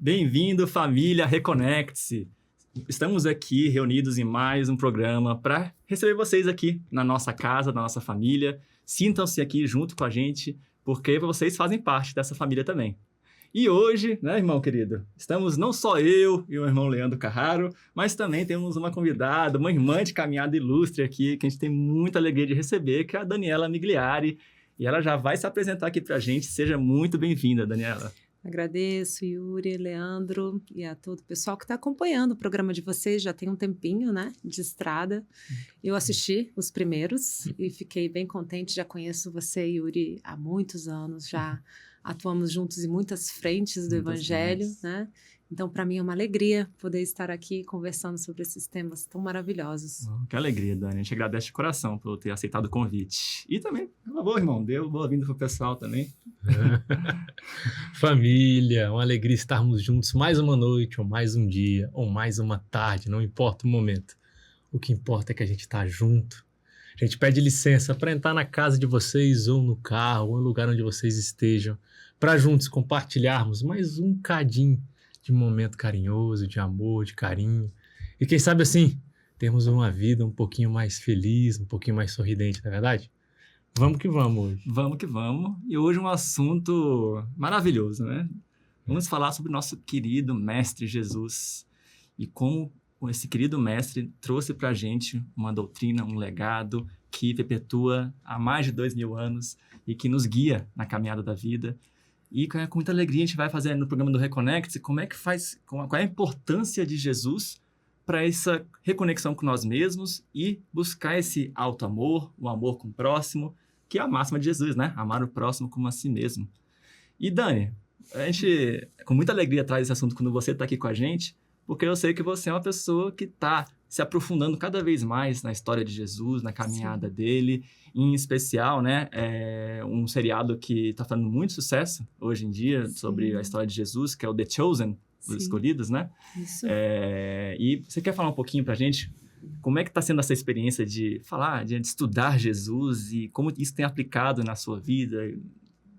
Bem-vindo, família Reconecte-se. Estamos aqui reunidos em mais um programa para receber vocês aqui na nossa casa, na nossa família. Sintam-se aqui junto com a gente, porque vocês fazem parte dessa família também. E hoje, né, irmão querido, estamos não só eu e o irmão Leandro Carraro, mas também temos uma convidada, uma irmã de caminhada ilustre aqui, que a gente tem muita alegria de receber, que é a Daniela Migliari. E ela já vai se apresentar aqui para a gente. Seja muito bem-vinda, Daniela. Agradeço, Yuri, Leandro e a todo o pessoal que está acompanhando o programa de vocês. Já tem um tempinho, né, de estrada. Eu assisti os primeiros e fiquei bem contente. Já conheço você, Yuri, há muitos anos. Já atuamos juntos em muitas frentes do Evangelho, né? Então, para mim é uma alegria poder estar aqui conversando sobre esses temas tão maravilhosos. Que alegria, Dani. A gente agradece de coração por ter aceitado o convite. E também, por favor, irmão, dê boa-vinda para o pessoal também. Família, uma alegria estarmos juntos mais uma noite, ou mais um dia, ou mais uma tarde, não importa o momento. O que importa é que a gente está junto. A gente pede licença para entrar na casa de vocês, ou no carro, ou no lugar onde vocês estejam, para juntos compartilharmos mais um cadinho de momento carinhoso, de amor, de carinho. E quem sabe assim, termos uma vida um pouquinho mais feliz, um pouquinho mais sorridente, não é verdade? Vamos que vamos hoje. Vamos que vamos. E hoje um assunto maravilhoso, né? Vamos falar sobre o nosso querido Mestre Jesus e como esse querido Mestre trouxe para a gente uma doutrina, um legado que perpetua há mais de 2000 anos e que nos guia na caminhada da vida. E com muita alegria a gente vai fazer no programa do Reconecte como é que faz, qual é a importância de Jesus para essa reconexão com nós mesmos e buscar esse alto amor, o amor com o próximo, que é a máxima de Jesus, né? Amar o próximo como a si mesmo. E Dani, a gente com muita alegria traz esse assunto quando você está aqui com a gente, porque eu sei que você é uma pessoa que está se aprofundando cada vez mais na história de Jesus, na caminhada dele, em especial, né, um seriado que está fazendo muito sucesso hoje em dia sobre a história de Jesus, que é o The Chosen, os Escolhidos, né? Isso. E você quer falar um pouquinho para a gente como é que está sendo essa experiência de falar, de estudar Jesus e como isso tem aplicado na sua vida?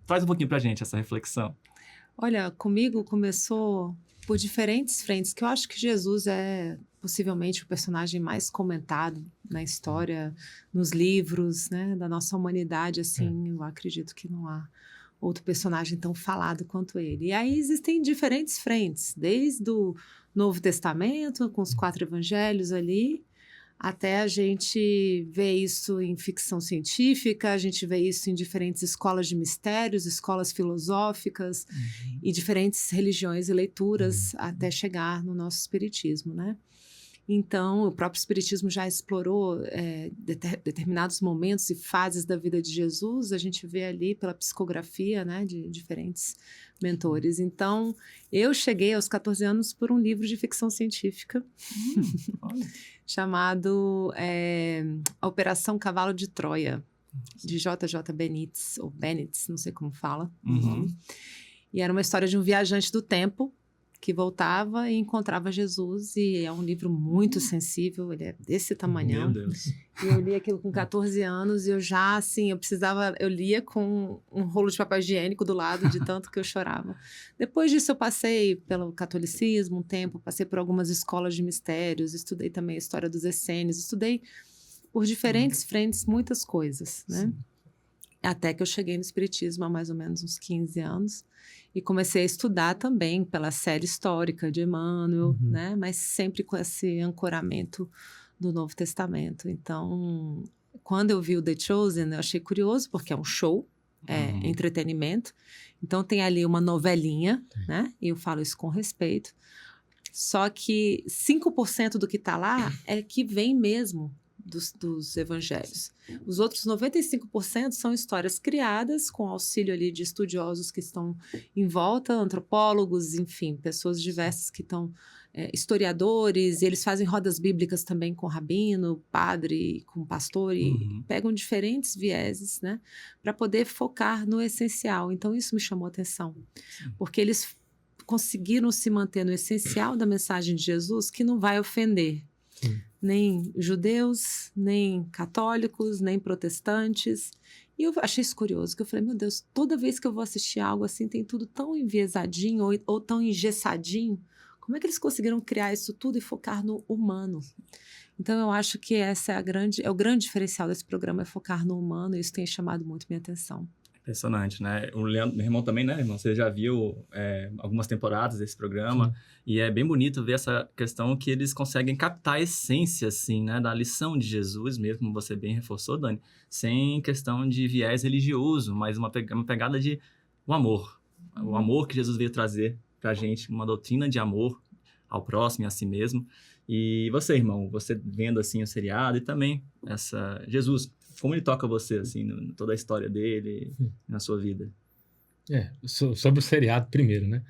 Traz um pouquinho para a gente essa reflexão. Olha, comigo começou por diferentes frentes, que eu acho que Jesus é possivelmente o personagem mais comentado na história, nos livros, né, da nossa humanidade, assim, eu acredito que não há outro personagem tão falado quanto ele. E aí existem diferentes frentes, desde o Novo Testamento, com os 4 evangelhos ali, até a gente vê isso em ficção científica, a gente vê isso em diferentes escolas de mistérios, escolas filosóficas e diferentes religiões e leituras até chegar no nosso espiritismo, né? Então, o próprio espiritismo já explorou determinados momentos e fases da vida de Jesus, a gente vê ali pela psicografia, né, de diferentes mentores. Então, eu cheguei aos 14 anos por um livro de ficção científica chamado A Operação Cavalo de Troia, de J.J. Benítez, ou Benítez, não sei como fala o nome. E era uma história de um viajante do tempo que voltava e encontrava Jesus, e é um livro muito sensível, ele é desse tamanhão. Meu Deus. E eu li aquilo com 14 anos, e eu já, assim, eu lia com um rolo de papel higiênico do lado, de tanto que eu chorava. Depois disso, eu passei pelo catolicismo um tempo, passei por algumas escolas de mistérios, estudei também a história dos essênios, estudei por diferentes frentes muitas coisas, né? Sim. Até que eu cheguei no espiritismo há mais ou menos uns 15 anos, e comecei a estudar também pela série histórica de Emmanuel, né? Mas sempre com esse ancoramento do Novo Testamento. Então, quando eu vi o The Chosen, eu achei curioso, porque é um show, entretenimento. Então, tem ali uma novelinha, né? E eu falo isso com respeito. Só que 5% do que está lá é que vem mesmo dos evangelhos. Os outros 95% são histórias criadas com auxílio ali de estudiosos que estão em volta, antropólogos, enfim, pessoas diversas que estão, historiadores, e eles fazem rodas bíblicas também com rabino, padre, com pastor, e pegam diferentes vieses, né, para poder focar no essencial. Então, isso me chamou a atenção, porque eles conseguiram se manter no essencial da mensagem de Jesus, que não vai ofender nem judeus, nem católicos, nem protestantes, E eu achei isso curioso, que eu falei, meu Deus, toda vez que eu vou assistir algo assim, tem tudo tão enviesadinho ou tão engessadinho. Como é que eles conseguiram criar isso tudo e focar no humano? Então, eu acho que essa é o grande diferencial desse programa, é focar no humano, e isso tem chamado muito minha atenção. Impressionante, né? O Leandro, meu irmão também, né, irmão? Você já viu algumas temporadas desse programa. Sim. E é bem bonito ver essa questão que eles conseguem captar a essência, assim, né? Da lição de Jesus mesmo, como você bem reforçou, Dani. Sem questão de viés religioso, mas uma pegada de o amor. O amor que Jesus veio trazer pra gente, uma doutrina de amor ao próximo e a si mesmo. E você, irmão, você vendo, assim, o seriado e também Jesus, como ele toca você, assim, toda a história dele, na sua vida? Sobre o seriado primeiro, né?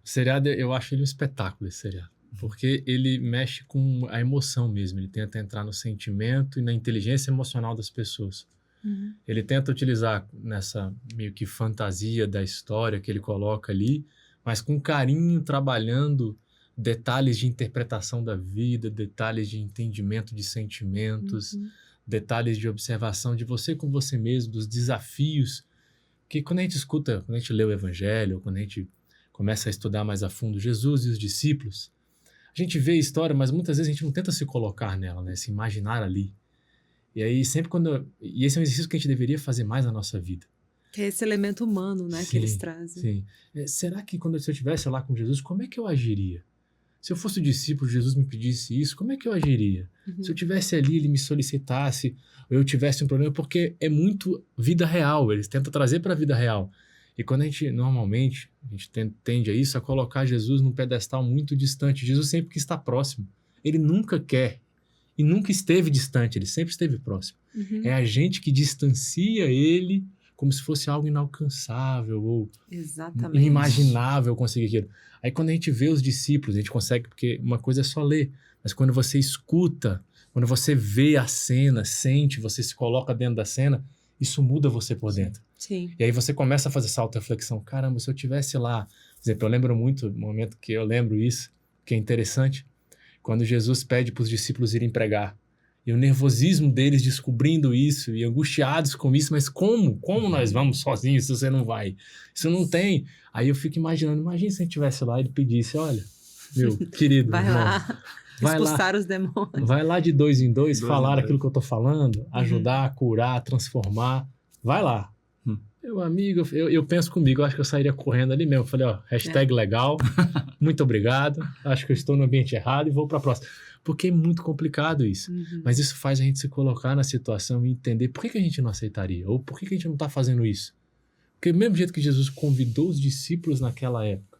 O seriado, eu acho ele um espetáculo, esse seriado. Porque ele mexe com a emoção mesmo. Ele tenta entrar no sentimento e na inteligência emocional das pessoas. Uhum. Ele tenta utilizar nessa meio que fantasia da história que ele coloca ali, mas com carinho, trabalhando detalhes de interpretação da vida, detalhes de entendimento de sentimentos, detalhes de observação de você com você mesmo, dos desafios, que quando a gente lê o Evangelho, quando a gente começa a estudar mais a fundo Jesus e os discípulos, a gente vê a história, mas muitas vezes a gente não tenta se colocar nela, né? Se imaginar ali. E aí e esse é um exercício que a gente deveria fazer mais na nossa vida. Que é esse elemento humano, né, que eles trazem. Sim. Será que se eu estivesse lá com Jesus, como é que eu agiria? Se eu fosse o discípulo, Jesus me pedisse isso, como é que eu agiria? Se eu estivesse ali, ele me solicitasse, ou eu tivesse um problema, porque é muito vida real, eles tentam trazer para a vida real. E quando a gente tende a isso, a colocar Jesus num pedestal muito distante. Jesus sempre quis estar próximo. Ele nunca quer e nunca esteve distante, ele sempre esteve próximo. É a gente que distancia ele como se fosse algo inalcançável ou inimaginável conseguir aquilo. Aí quando a gente vê os discípulos, a gente consegue, porque uma coisa é só ler, mas quando você escuta, quando você vê a cena, sente, você se coloca dentro da cena, isso muda você por dentro. Sim. E aí você começa a fazer essa auto-reflexão. Caramba, se eu tivesse lá... Por exemplo, eu lembro muito, no momento que eu lembro isso, que é interessante, quando Jesus pede para os discípulos irem pregar. E o nervosismo deles descobrindo isso e angustiados com isso, mas como? Como nós vamos sozinhos se você não vai? Isso não tem. Aí eu fico imaginando, imagina se a gente estivesse lá e ele pedisse, olha, meu querido vai irmão, lá, expulsar os demônios. Vai lá de 2 em 2, falar aquilo que eu tô falando, ajudar, curar, transformar. Vai lá. Meu amigo, eu penso comigo, eu acho que eu sairia correndo ali mesmo. Falei, #legal, muito obrigado, acho que eu estou no ambiente errado e vou para a próxima. Porque é muito complicado isso. Mas isso faz a gente se colocar na situação e entender por que a gente não aceitaria, ou por que a gente não está fazendo isso. Porque do mesmo jeito que Jesus convidou os discípulos naquela época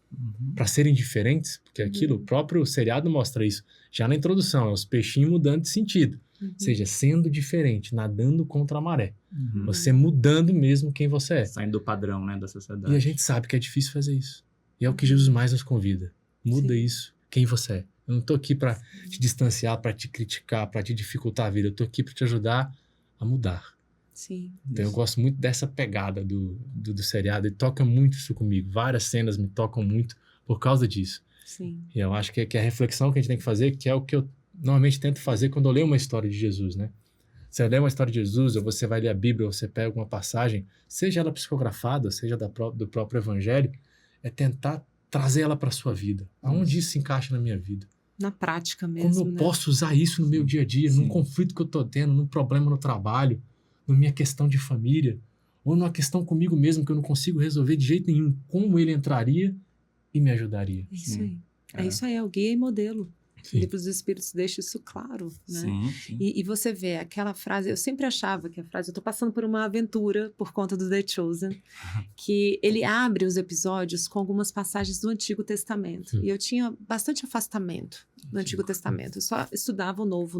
para serem diferentes, porque aquilo, o próprio seriado mostra isso, já na introdução, é os peixinhos mudando de sentido. Ou seja, sendo diferente, nadando contra a maré. Você mudando mesmo quem você é. Saindo do padrão, né, da sociedade. E a gente sabe que é difícil fazer isso. E é o que Jesus mais nos convida. Muda isso, quem você é. Eu não estou aqui para te distanciar, para te criticar, para te dificultar a vida. Eu estou aqui para te ajudar a mudar. Sim. Então eu gosto muito dessa pegada do seriado. E toca muito isso comigo. Várias cenas me tocam muito por causa disso. Sim. E eu acho que é a reflexão que a gente tem que fazer, que é o que eu normalmente tento fazer quando eu leio uma história de Jesus, né? Você lê uma história de Jesus, ou você vai ler a Bíblia, ou você pega uma passagem, seja ela psicografada, seja do próprio Evangelho, é tentar trazer ela para a sua vida. Aonde isso se encaixa na minha vida? Na prática mesmo, como eu posso usar isso no meu dia a dia, num conflito que eu estou tendo, num problema no trabalho, na minha questão de família, ou numa questão comigo mesmo que eu não consigo resolver de jeito nenhum. Como ele entraria e me ajudaria? Isso aí. É isso aí, é o guia e modelo. O Livro dos Espíritos deixa isso claro, né? Sim. E você vê aquela frase, eu sempre achava que a frase, eu tô passando por uma aventura por conta do The Chosen, que ele abre os episódios com algumas passagens do Antigo Testamento. E eu tinha bastante afastamento do Antigo Testamento. Eu só estudava o Novo.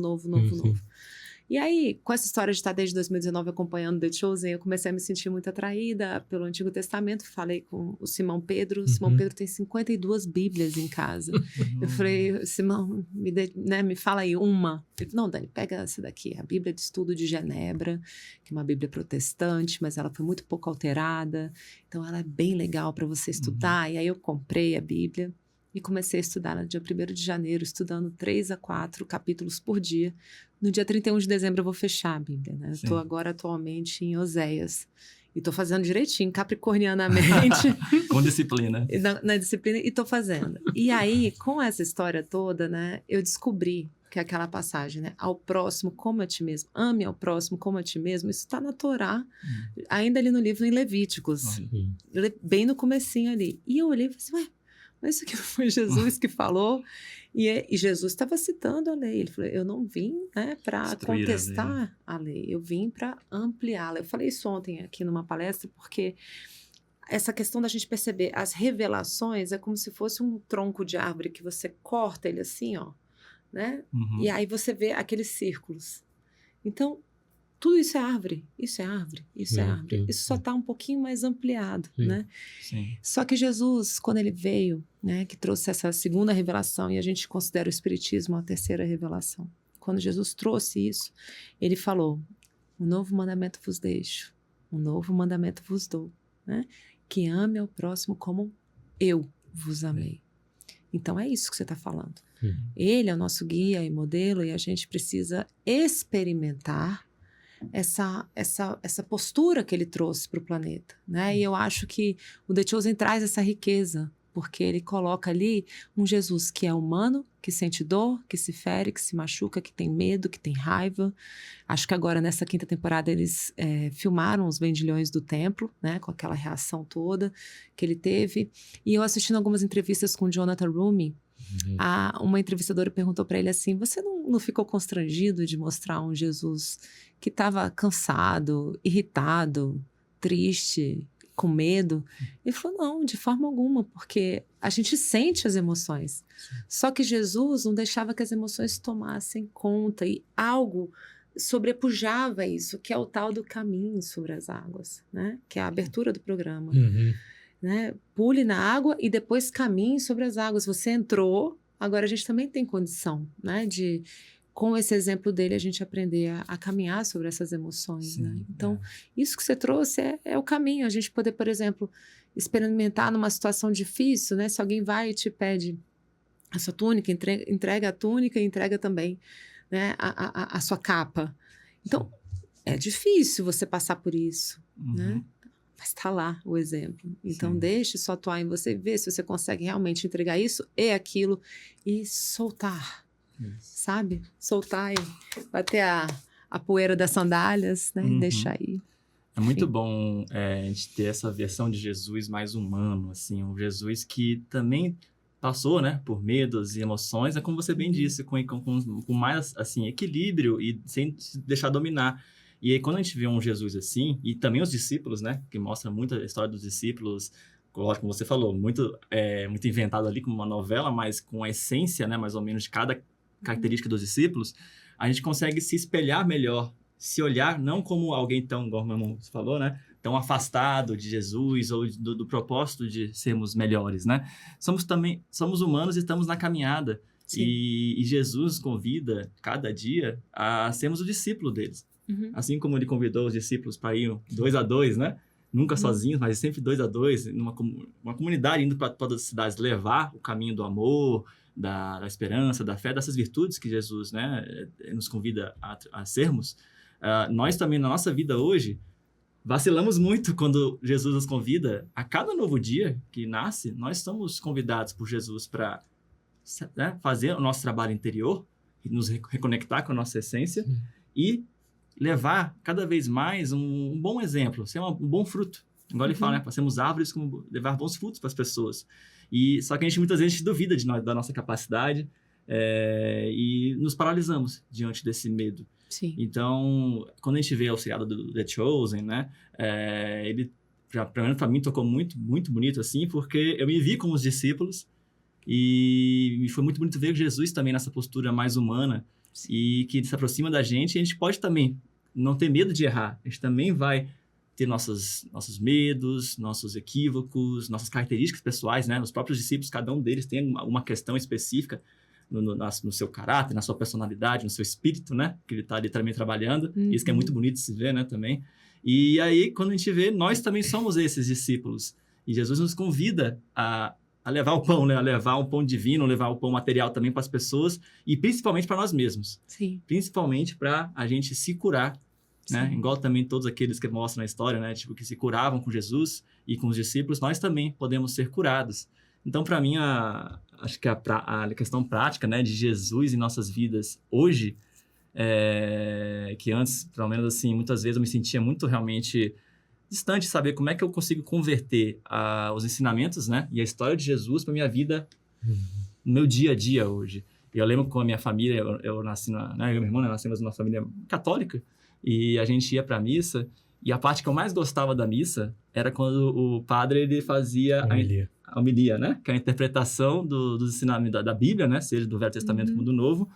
E aí, com essa história de estar desde 2019 acompanhando The Chosen, eu comecei a me sentir muito atraída pelo Antigo Testamento. Falei com o Simão Pedro. Simão Pedro tem 52 Bíblias em casa. Eu falei, Simão, me fala aí uma. Ele falou, não, Dani, pega essa daqui, a Bíblia de Estudo de Genebra, que é uma Bíblia protestante, mas ela foi muito pouco alterada. Então, ela é bem legal para você estudar. E aí, eu comprei a Bíblia. E comecei a estudar no dia 1º de janeiro, estudando 3 a 4 capítulos por dia. No dia 31 de dezembro eu vou fechar a Bíblia, né? Eu estou agora atualmente em Oséias. E estou fazendo direitinho, capricornianamente. Com disciplina. Na disciplina, e estou fazendo. E aí, com essa história toda, né, eu descobri que é aquela passagem, né? Ao próximo como a ti mesmo. Ame ao próximo como a ti mesmo. Isso está na Torá, ainda ali no livro em Levíticos. Bem no comecinho ali. E eu olhei e falei assim, ué, mas isso aqui não foi Jesus que falou? E Jesus estava citando a lei. Ele falou, eu não vim, né, para contestar a lei. Eu vim para ampliá-la. Eu falei isso ontem aqui numa palestra, porque essa questão da gente perceber as revelações é como se fosse um tronco de árvore que você corta ele assim, ó, né? E aí você vê aqueles círculos. Então, tudo isso é árvore, isso é árvore, isso é árvore. Isso só está um pouquinho mais ampliado, né? Sim. Só que Jesus, quando ele veio, né, que trouxe essa segunda revelação, e a gente considera o Espiritismo a terceira revelação. Quando Jesus trouxe isso, ele falou, um novo mandamento vos deixo, um novo mandamento vos dou, né? Que ame ao próximo como eu vos amei. Então, é isso que você está falando. Ele é o nosso guia e modelo e a gente precisa experimentar essa postura que ele trouxe para o planeta, né? E eu acho que o The Chosen traz essa riqueza, porque ele coloca ali um Jesus que é humano, que sente dor, que se fere, que se machuca, que tem medo, que tem raiva. Acho que agora, nessa 5ª temporada, eles filmaram os vendilhões do templo, né? Com aquela reação toda que ele teve. E eu assistindo algumas entrevistas com Jonathan Rumi, uma entrevistadora perguntou para ele assim, você não ficou constrangido de mostrar um Jesus que estava cansado, irritado, triste, com medo? Ele falou, não, de forma alguma, porque a gente sente as emoções. Só que Jesus não deixava que as emoções tomassem conta e algo sobrepujava isso, que é o tal do caminho sobre as águas, né? Que é a abertura do programa. Né? Pule na água e depois caminhe sobre as águas. Você entrou, agora a gente também tem condição, né, de, com esse exemplo dele, a gente aprender a caminhar sobre essas emoções. Sim, né? Então, isso que você trouxe é o caminho. A gente poder, por exemplo, experimentar numa situação difícil, né? Se alguém vai e te pede a sua túnica, entrega a túnica e entrega também, né, a sua capa. Então, é difícil você passar por isso, né? Mas está lá o exemplo. Então, deixe isso atuar em você e ver se você consegue realmente entregar isso e aquilo e soltar, sabe? Soltar e bater a poeira das sandálias, né? E deixar aí. É muito bom a gente ter essa versão de Jesus mais humano, assim, um Jesus que também passou, né, por medos e emoções, é como você bem disse, com mais, assim, equilíbrio e sem se deixar dominar. E aí, quando a gente vê um Jesus assim, e também os discípulos, né, que mostra muito a história dos discípulos, como você falou, muito inventado ali como uma novela, mas com a essência, né, mais ou menos, de cada característica dos discípulos, a gente consegue se espelhar melhor, se olhar não como alguém tão, igual meu irmão falou, né, tão afastado de Jesus ou do propósito de sermos melhores, né? Somos humanos e estamos na caminhada. E Jesus convida, cada dia, a sermos o discípulo deles. Assim como ele convidou os discípulos para ir 2 a 2, né? Nunca sozinhos, mas sempre 2 a 2, uma comunidade indo para todas as cidades, levar o caminho do amor, da esperança, da fé, dessas virtudes que Jesus, né, nos convida a sermos. Nós também, na nossa vida hoje, vacilamos muito quando Jesus nos convida. A cada novo dia que nasce, nós somos convidados por Jesus para, né, fazer o nosso trabalho interior e nos reconectar com a nossa essência e levar cada vez mais um bom exemplo, ser um bom fruto. Agora ele fala, né, para sermos árvores, como levar bons frutos para as pessoas. Só que muitas vezes a gente duvida da nossa capacidade e nos paralisamos diante desse medo. Sim. Então, quando a gente vê o seriado do The Chosen, né, ele, para mim, tocou muito, muito bonito, assim, porque eu me vi com os discípulos e foi muito bonito ver Jesus também nessa postura mais humana. Sim. E que se aproxima da gente, e a gente pode também não ter medo de errar. A gente também vai ter nossos medos, nossos equívocos, nossas características pessoais, né? Os próprios discípulos, cada um deles tem uma questão específica no seu caráter, na sua personalidade, no seu espírito, né? Que ele está ali também trabalhando. Isso que é muito bonito de se ver, né? Também. E aí, quando a gente vê, nós também somos esses discípulos. E Jesus nos convida a a levar o pão, né? A levar o pão divino, levar o pão material também para as pessoas e principalmente para nós mesmos. Sim. Principalmente para a gente se curar, né? Sim. Igual também todos aqueles que mostram na história, né? Tipo, que se curavam com Jesus e com os discípulos, nós também podemos ser curados. Então, para mim, acho que a questão prática, né, de Jesus em nossas vidas hoje, que antes, pelo menos assim, muitas vezes eu me sentia muito realmente distante de saber como é que eu consigo converter os ensinamentos, né, e a história de Jesus para minha vida, no meu dia a dia hoje. E eu lembro com a minha família, eu nasci, eu e minha irmã, nascemos numa família católica, e a gente ia para a missa, e a parte que eu mais gostava da missa era quando o padre ele fazia a homilia, né, que é a interpretação dos ensinamentos da Bíblia, né, seja do Velho Testamento como do Novo,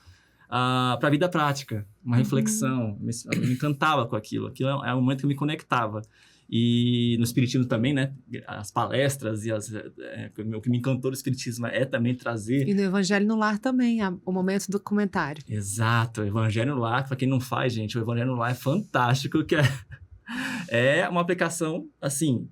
para a vida prática, uma reflexão. Eu me encantava com aquilo. Aquilo é um momento que eu me conectava. E no Espiritismo também, né? As palestras e o que me encantou do Espiritismo é também trazer... E no Evangelho no Lar também, o momento do comentário. Exato. O Evangelho no Lar, para quem não faz, gente, o Evangelho no Lar é fantástico, que é uma aplicação, assim...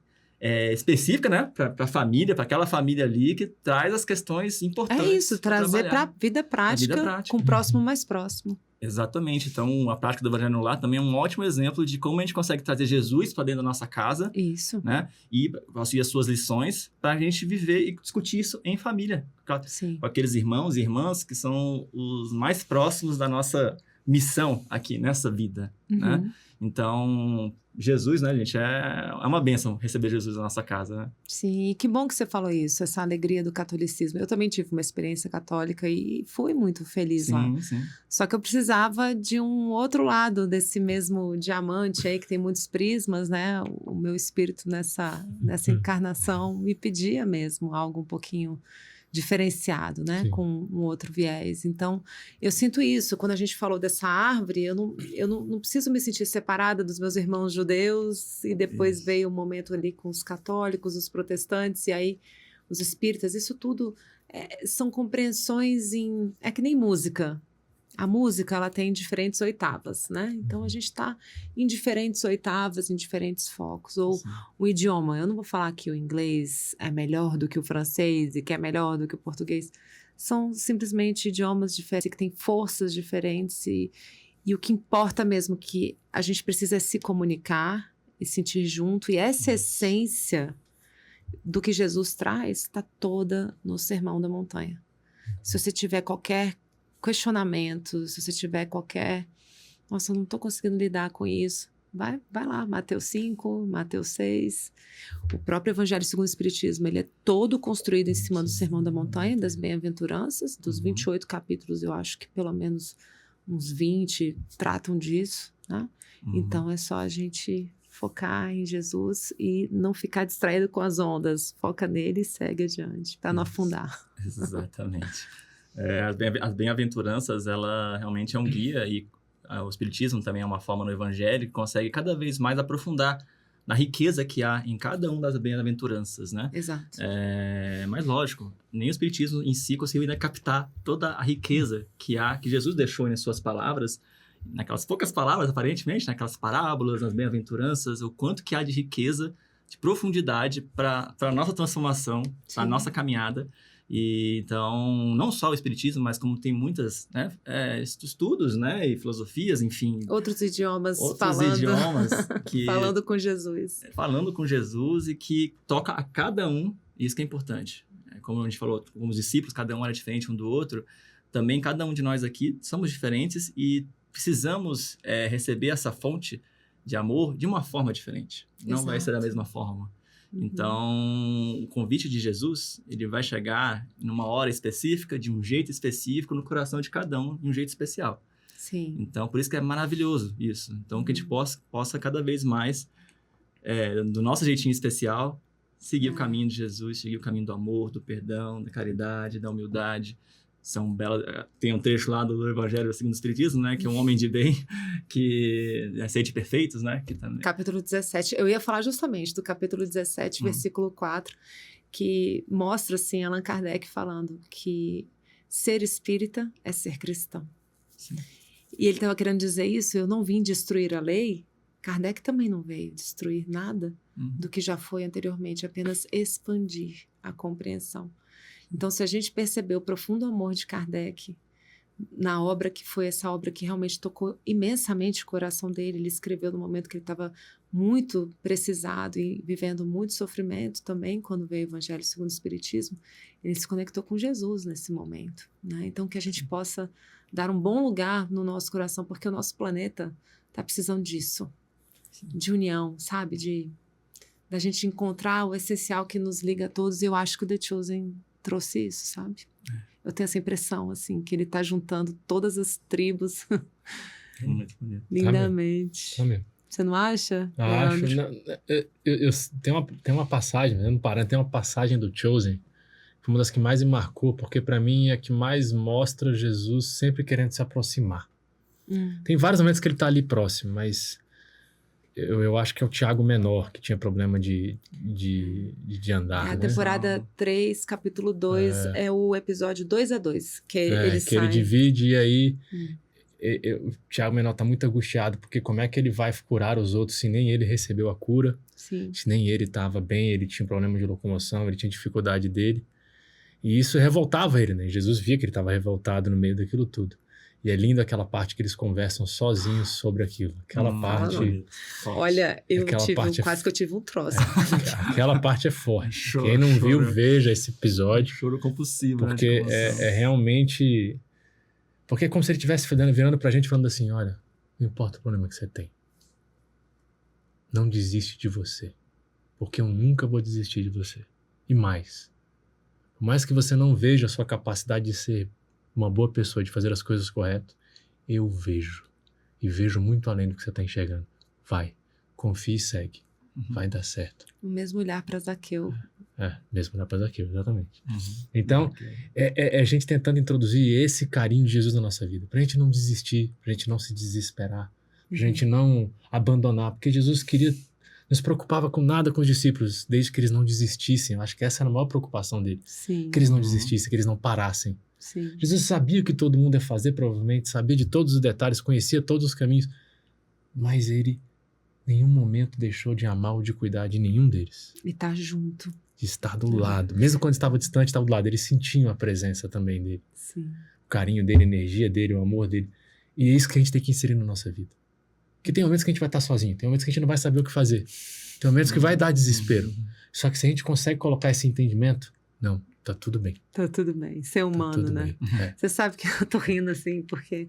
específica, né, para a família, para aquela família ali, que traz as questões importantes. É isso, trazer para a vida prática com o próximo mais próximo. Exatamente. Então, a prática do Evangelho no Lar também é um ótimo exemplo de como a gente consegue trazer Jesus para dentro da nossa casa. Isso. Né, e as suas lições para a gente viver e discutir isso em família. Sim. Com aqueles irmãos e irmãs que são os mais próximos da nossa missão aqui nessa vida, né? Então, Jesus, né, gente, é uma bênção receber Jesus na nossa casa, né? Sim, e que bom que você falou isso, essa alegria do catolicismo. Eu também tive uma experiência católica e fui muito feliz lá. Sim. Só que eu precisava de um outro lado desse mesmo diamante aí, que tem muitos prismas, né? O meu espírito nessa encarnação me pedia mesmo algo um pouquinho diferenciado, né? Sim. Com um outro viés. Então, eu sinto isso. Quando a gente falou dessa árvore, eu não preciso me sentir separada dos meus irmãos judeus e depois veio o momento ali com os católicos, os protestantes e aí os espíritas. Isso tudo são compreensões é que nem música. A música, ela tem diferentes oitavas, né? Então, a gente está em diferentes oitavas, em diferentes focos. Ou o idioma. Eu não vou falar que o inglês é melhor do que o francês e que é melhor do que o português. São simplesmente idiomas diferentes, que têm forças diferentes. E o que importa mesmo que a gente precisa é se comunicar e sentir junto. E essa essência do que Jesus traz está toda no Sermão da Montanha. Se você tiver qualquer questionamento, se você tiver qualquer... Nossa, eu não estou conseguindo lidar com isso. Vai lá, Mateus 5, Mateus 6. O próprio Evangelho segundo o Espiritismo, ele é todo construído em cima do Sermão da Montanha, das Bem-aventuranças. Dos 28 capítulos, eu acho que pelo menos uns 20 tratam disso, né? Então, é só a gente focar em Jesus e não ficar distraído com as ondas. Foca nele e segue adiante, para não afundar. Exatamente. As bem-aventuranças, ela realmente é um guia e o Espiritismo também é uma forma no Evangelho que consegue cada vez mais aprofundar na riqueza que há em cada uma das bem-aventuranças, né? Exato. Mas lógico, nem o Espiritismo em si conseguiu ainda captar toda a riqueza que Jesus deixou nas suas palavras, naquelas poucas palavras, aparentemente, naquelas parábolas, nas bem-aventuranças, o quanto que há de riqueza, de profundidade para a nossa transformação, para a nossa caminhada. E então, não só o Espiritismo, mas como tem muitas, né, estudos, né, e filosofias, enfim. Outros idiomas que, falando com Jesus. Falando com Jesus e que toca a cada um, isso que é importante. Como a gente falou, como os discípulos, cada um era diferente um do outro, também cada um de nós aqui somos diferentes e precisamos receber essa fonte de amor de uma forma diferente. Não vai ser da mesma forma. Então, o convite de Jesus, ele vai chegar numa hora específica, de um jeito específico, no coração de cada um, de um jeito especial. Sim. Então, por isso que é maravilhoso isso. Então, que a gente possa cada vez mais, do nosso jeitinho especial, seguir o caminho de Jesus, seguir o caminho do amor, do perdão, da caridade, da humildade. Tem um trecho lá do Evangelho segundo o Espiritismo, né? Que é um homem de bem, que é sede perfeitos, né? Que também... Capítulo 17. Eu ia falar justamente do capítulo 17, versículo 4, que mostra, assim, Allan Kardec falando que ser espírita é ser cristão. Sim. E ele estava querendo dizer isso, eu não vim destruir a lei. Kardec também não veio destruir nada do que já foi anteriormente, apenas expandir a compreensão. Então, se a gente perceber o profundo amor de Kardec na obra que foi essa obra que realmente tocou imensamente o coração dele, ele escreveu no momento que ele estava muito precisado e vivendo muito sofrimento também, quando veio o Evangelho segundo o Espiritismo, ele se conectou com Jesus nesse momento, né? Então, que a gente possa dar um bom lugar no nosso coração, porque o nosso planeta está precisando disso, de união, sabe? Da gente encontrar o essencial que nos liga a todos, e eu acho que o The Chosen trouxe isso, sabe? Eu tenho essa impressão, assim, que ele está juntando todas as tribos Muito bonito. lindamente. Tá mesmo. Você não acha? Acho. Leandro? Tem uma passagem, né, não parando, tem uma passagem do Chosen, que uma das que mais me marcou, porque para mim é a que mais mostra Jesus sempre querendo se aproximar. Tem vários momentos que ele tá ali próximo, mas eu acho que é o Tiago menor que tinha problema de andar, A né? temporada 3, capítulo 2, é o episódio 2-2, que ele que sai. ele divide e aí o Tiago menor tá muito angustiado, porque como é que ele vai curar os outros se nem ele recebeu a cura, Sim. se nem ele estava bem, ele tinha problema de locomoção, ele tinha dificuldade dele. E isso revoltava ele, né? Jesus via que ele estava revoltado no meio daquilo tudo. E é lindo aquela parte que eles conversam sozinhos sobre aquilo. Aquela parte... Olha, parte quase que eu tive um troço. Aquela parte é forte. Choro, Quem não viu, choro. veja esse episódio. Choro compulsivo, Porque né? De comoção. é realmente... Porque é como se ele estivesse virando pra gente, falando assim, olha, não importa o problema que você tem. Não desiste de você. Porque eu nunca vou desistir de você. E mais. Por mais que você não veja a sua capacidade de ser uma boa pessoa, de fazer as coisas corretas, eu vejo. E vejo muito além do que você está enxergando. Vai, confie e segue. Vai dar certo. O mesmo olhar para Zaqueu. Mesmo olhar para Zaqueu, exatamente. Então, é a gente tentando introduzir esse carinho de Jesus na nossa vida. Pra gente não desistir, pra gente não se desesperar, pra gente não abandonar. Porque Jesus não se preocupava com nada com os discípulos, desde que eles não desistissem. Eu acho que essa era a maior preocupação dele. Sim. Que eles não desistissem, que eles não parassem. Sim. Jesus sabia o que todo mundo ia fazer, provavelmente, sabia de todos os detalhes, conhecia todos os caminhos, mas ele em nenhum momento deixou de amar ou de cuidar de nenhum deles. E tá junto. De estar do lado. Mesmo quando estava distante, estava do lado. Eles sentiam a presença também dele. Sim. O carinho dele, a energia dele, o amor dele. E é isso que a gente tem que inserir na nossa vida. Porque tem momentos que a gente vai estar sozinho, tem momentos que a gente não vai saber o que fazer, tem momentos que vai dar desespero. Só que se a gente consegue colocar esse entendimento, não, tá tudo bem. Tá tudo bem. Ser humano, tudo né? bem. Você sabe que eu tô rindo assim, porque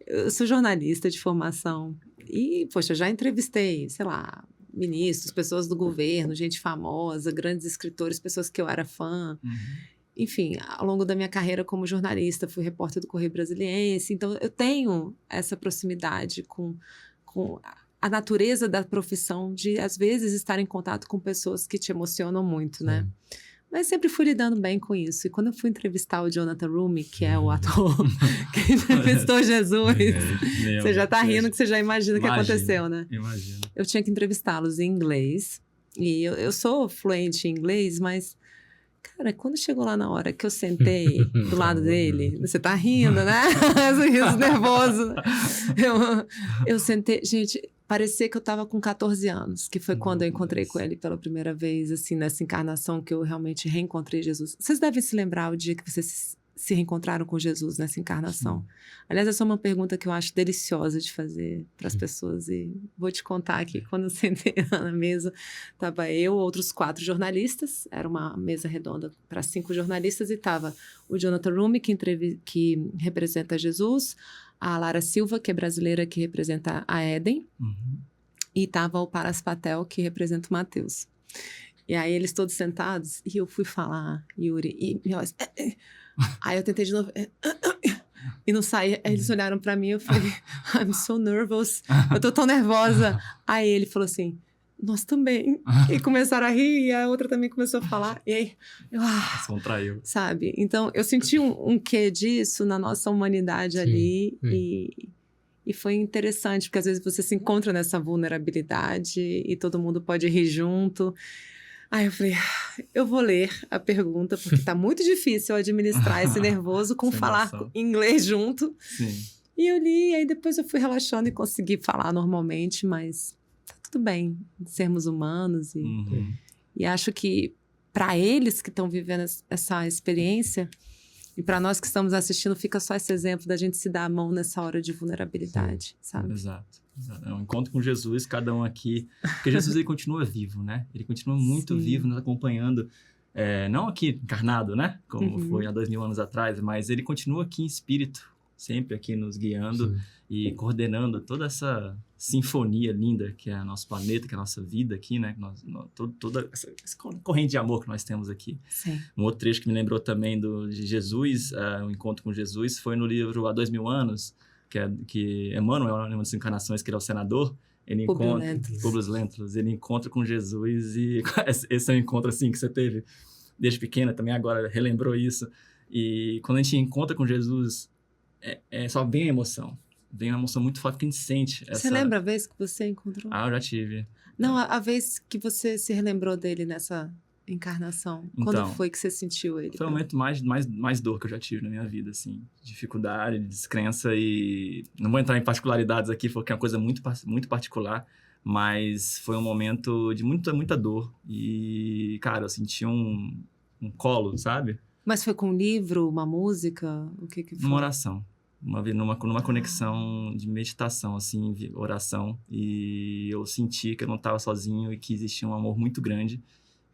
eu sou jornalista de formação e, poxa, eu já entrevistei, sei lá, ministros, pessoas do governo, gente famosa, grandes escritores, pessoas que eu era fã. Enfim, ao longo da minha carreira como jornalista, fui repórter do Correio Brasiliense, então eu tenho essa proximidade com a natureza da profissão de, às vezes, estar em contato com pessoas que te emocionam muito, né? Mas sempre fui lidando bem com isso. E quando eu fui entrevistar o Jonathan Rumi, que é o ator que entrevistou Jesus, você já tá rindo que você já imagina o que aconteceu, né? Imagino. Eu tinha que entrevistá-los em inglês. E eu sou fluente em inglês, mas... Cara, quando chegou lá na hora que eu sentei do lado dele, você tá rindo, né? Esse riso nervoso. Eu sentei, gente, parecia que eu tava com 14 anos, que foi quando eu encontrei com ele pela primeira vez, assim, nessa encarnação que eu realmente reencontrei Jesus. Vocês devem se lembrar o dia que vocês se reencontraram com Jesus nessa encarnação. Aliás, essa é uma pergunta que eu acho deliciosa de fazer para as pessoas e vou te contar aqui, quando eu sentei na mesa, estava eu, outros 4 jornalistas, era uma mesa redonda para 5 jornalistas e estava o Jonathan Rumi, que representa Jesus, a Lara Silva, que é brasileira, que representa a Eden, e estava o Paras Patel, que representa o Mateus. E aí eles todos sentados, e eu fui falar, Yuri, e aí eu tentei de novo, e não saía. Aí eles olharam pra mim, eu falei, I'm so nervous, eu tô tão nervosa. Aí ele falou assim, nós também. E começaram a rir, e a outra também começou a falar, e aí eu, Se contraiu. sabe? Então, eu senti um quê disso na nossa humanidade ali, e foi interessante, porque às vezes você se encontra nessa vulnerabilidade, e todo mundo pode rir junto. Aí eu falei, eu vou ler a pergunta, porque tá muito difícil eu administrar esse nervoso com Sem falar noção. inglês junto. Sim. E eu li, aí depois eu fui relaxando e consegui falar normalmente, mas tá tudo bem, sermos humanos. E acho que para eles que estão vivendo essa experiência, e para nós que estamos assistindo, fica só esse exemplo da gente se dar a mão nessa hora de vulnerabilidade, sabe? Exato. É um encontro com Jesus, cada um aqui. Porque Jesus, ele continua vivo, né? Ele continua muito vivo, nos acompanhando. Não aqui encarnado, né? Como foi há 2000 anos atrás, mas ele continua aqui em espírito, sempre aqui nos guiando e coordenando toda essa sinfonia linda que é o nosso planeta, que é a nossa vida aqui, né? Toda essa corrente de amor que nós temos aqui. Sim. Um outro trecho que me lembrou também de Jesus, o encontro com Jesus, foi no livro Há 2000 Anos, que Emmanuel, uma das encarnações, que ele é o senador, ele encontra Públio Lentulus, ele encontra com Jesus, e esse é um encontro assim que você teve desde pequena, também agora relembrou isso. E quando a gente encontra com Jesus, só vem a emoção. Vem uma emoção muito forte que a gente sente. Você lembra a vez que você encontrou? Eu já tive. Não, a vez que você se relembrou dele nessa encarnação. Quando foi que você sentiu ele? Foi o momento mais dor que eu já tive na minha vida, assim. Dificuldade, descrença e... Não vou entrar em particularidades aqui, porque é uma coisa muito, muito particular, mas foi um momento de muita dor. E, cara, eu senti um colo, sabe? Mas foi com um livro, uma música? O que foi? Uma oração. Numa conexão de meditação, assim, oração. E eu senti que eu não estava sozinho e que existia um amor muito grande.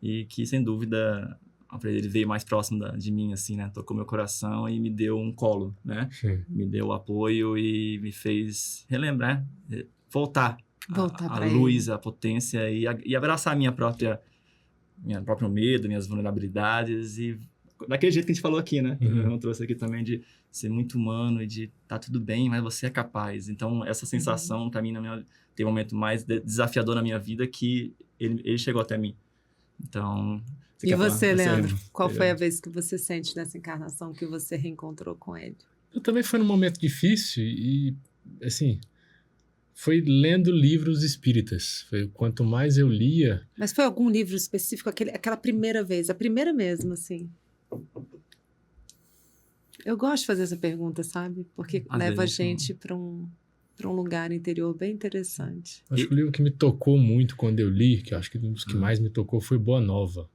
E que, sem dúvida, ele veio mais próximo de mim, assim, né? Tocou meu coração e me deu um colo, né? Sim. Me deu apoio e me fez relembrar, voltar a luz, a potência e abraçar minha próprio medo, minhas vulnerabilidades e daquele jeito que a gente falou aqui, né? Eu trouxe aqui também de ser muito humano e de tá tudo bem, mas você é capaz. Então, essa sensação, pra mim, tem um momento mais desafiador na minha vida que ele chegou até mim. Então... E você, Leandro? Qual foi a vez que você sente nessa encarnação que você reencontrou com ele? Eu também foi num momento difícil e, assim, foi lendo livros espíritas. Quanto mais eu lia... Mas foi algum livro específico, aquela primeira vez, a primeira mesmo, assim? Eu gosto de fazer essa pergunta, sabe? Porque leva a gente para um lugar interior bem interessante. Acho que o livro que me tocou muito quando eu li, que eu acho que um dos que mais me tocou foi Boa Nova.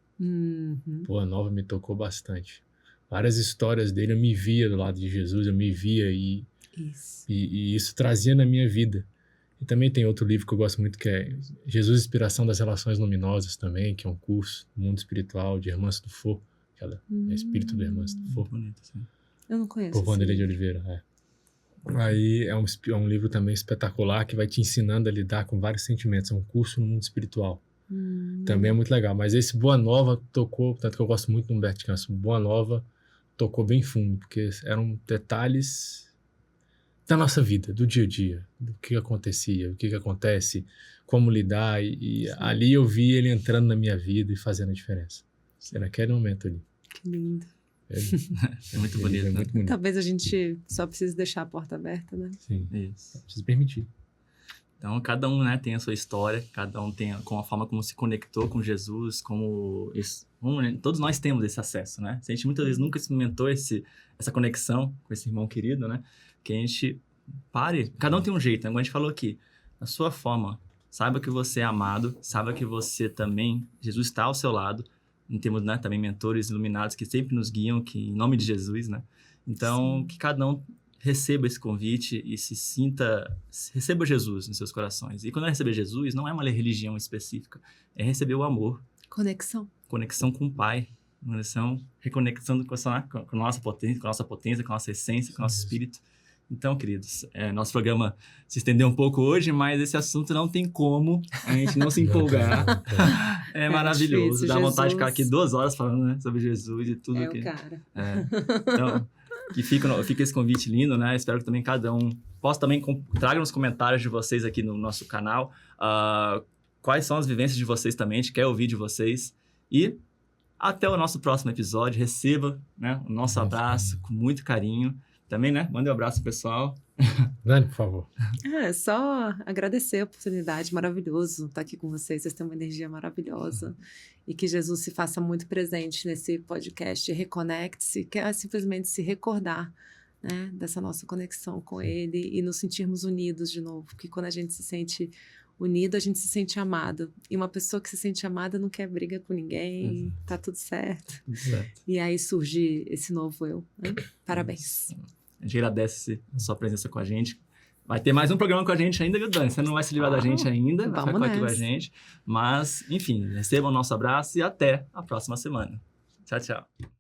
Boa Nova me tocou bastante. Várias histórias dele, eu me via do lado de Jesus, eu me via e isso trazia na minha vida. E também tem outro livro que eu gosto muito, que é Jesus, Inspiração das Relações Luminosas também, que é um curso do mundo espiritual de Hermance Dufour, que ela é espírito do Hermance Dufour. Bonito, sim. Eu não conheço. Por Vanderlei de Oliveira, Aí é um livro também espetacular que vai te ensinando a lidar com vários sentimentos. É um curso no mundo espiritual. Também é muito legal. Mas esse Boa Nova tocou, tanto que eu gosto muito do Humberto Campos, Boa Nova tocou bem fundo, porque eram detalhes da nossa vida, do dia a dia, do que acontecia, o que acontece, como lidar. E ali eu vi ele entrando na minha vida e fazendo a diferença. Era naquele momento ali. Que lindo. É muito bonito, né? Muito bonito. Talvez a gente só precise deixar a porta aberta, né? Sim. Isso. Precisa permitir. Então, cada um, né, tem a sua história, cada um tem com a forma como se conectou com Jesus, todos nós temos esse acesso, né? Se a gente muitas vezes nunca experimentou essa conexão com esse irmão querido, né? Que a gente pare, cada um tem um jeito, né? Como a gente falou aqui, a sua forma, saiba que você é amado, saiba que você também, Jesus está ao seu lado. Temos, né, também mentores iluminados que sempre nos guiam, que em nome de Jesus, né? Então, que cada um receba esse convite e receba Jesus nos seus corações. E quando é receber Jesus, não é uma religião específica, é receber o amor. Conexão Com o Pai, reconexando com a nossa potência, com a nossa essência, com o nosso espírito. Então, queridos, nosso programa se estendeu um pouco hoje, mas esse assunto não tem como a gente não se empolgar. É maravilhoso. Difícil, dá vontade de ficar Jesus. aqui 2 horas falando, né, sobre Jesus e tudo. o cara. Então, que fica esse convite lindo, né? Espero que também cada um possa também traga nos comentários de vocês aqui no nosso canal quais são as vivências de vocês também. A gente quer ouvir de vocês. E até o nosso próximo episódio. Receba, né, o nosso abraço com muito carinho. Também, né? Manda um abraço, pessoal. Dani, por favor. Só agradecer a oportunidade, maravilhoso estar aqui com vocês. Vocês têm uma energia maravilhosa. E que Jesus se faça muito presente nesse podcast. Reconecte-se, que é simplesmente se recordar, né, dessa nossa conexão com Ele e nos sentirmos unidos de novo. Porque quando a gente se sente unido a gente se sente amado. E uma pessoa que se sente amada não quer briga com ninguém, tá tudo certo. Tudo certo. E aí surge esse novo eu, né? Parabéns. A gente agradece a sua presença com a gente. Vai ter mais um programa com a gente ainda, viu, Dani? Você não vai se livrar da gente ainda, vai ficar aqui com a gente. Mas, enfim, recebam o nosso abraço e até a próxima semana. Tchau, tchau.